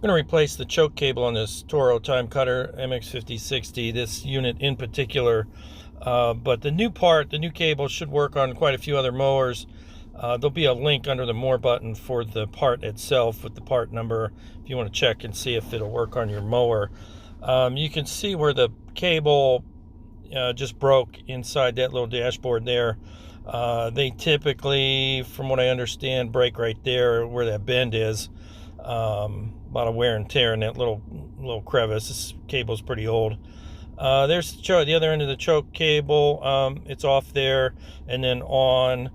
I'm going to replace the choke cable on this Toro time cutter MX5060, this unit in particular. But the new cable should work on quite a few other mowers. There'll be a link under the More button for the part itself with the part number if you want to check and see if it'll work on your mower. You can see where the cable just broke inside that little dashboard there. They typically, from what I understand, break right there where that bend is. A lot of wear and tear in that little crevice. This cable's pretty old. There's the other end of the choke cable. It's off there and then on.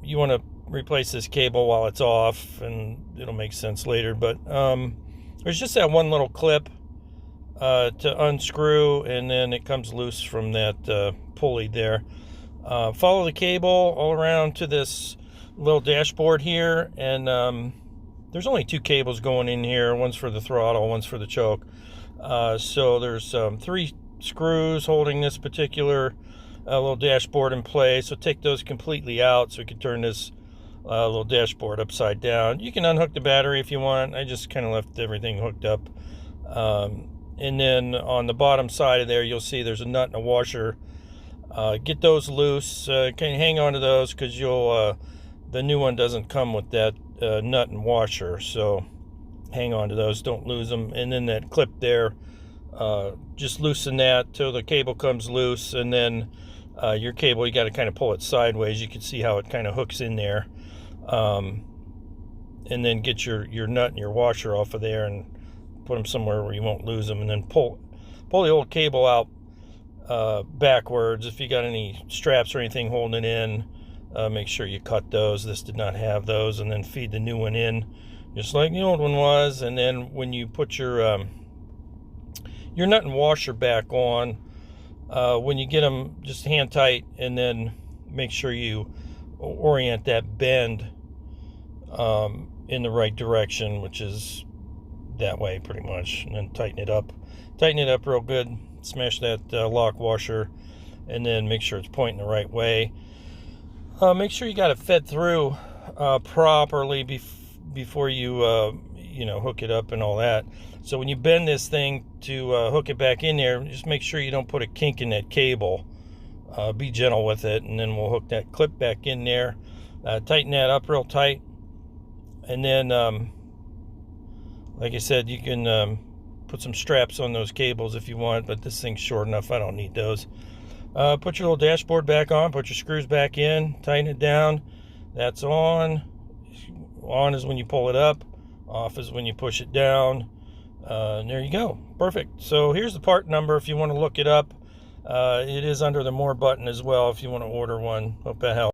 You want to replace this cable while it's off, and it'll make sense later. But there's just that one little clip to unscrew, and then it comes loose from that pulley there. Follow the cable all around to this little dashboard here, and there's only two cables going in here. One's for the throttle, one's for the choke. So there's 3 screws holding this particular little dashboard in place. So take those completely out so we can turn this little dashboard upside down. You can unhook the battery if you want. I just kind of left everything hooked up. And then on the bottom side of there, you'll see there's a nut and a washer. Get those loose. Kind of hang on to those because the new one doesn't come with that nut and washer, so hang on to those, don't lose them. And then that clip there, just loosen that till the cable comes loose, and then your cable, you got to kind of pull it sideways. You can see how it kind of hooks in there, and then get your nut and your washer off of there and put them somewhere where you won't lose them, and then pull the old cable out backwards. If you got any straps or anything holding it in, make sure you cut those. This did not have those. And then feed the new one in just like the old one was. And then when you put your nut and washer back on, when you get them, just hand tight, and then make sure you orient that bend in the right direction, which is that way pretty much, and then tighten it up real good. Smash that lock washer, and then make sure it's pointing the right way. Make sure you got it fed through properly before you hook it up and all that. So when you bend this thing to hook it back in there, just make sure you don't put a kink in that cable. Be gentle with it, and then we'll hook that clip back in there. Tighten that up real tight, and then like I said, you can put some straps on those cables if you want, but this thing's short enough, I don't need those. Put your little dashboard back on, put your screws back in, tighten it down. That's on. On is when you pull it up, off is when you push it down. And there you go. Perfect. So here's the part number if you want to look it up. It is under the More button as well if you want to order one. Hope that helps.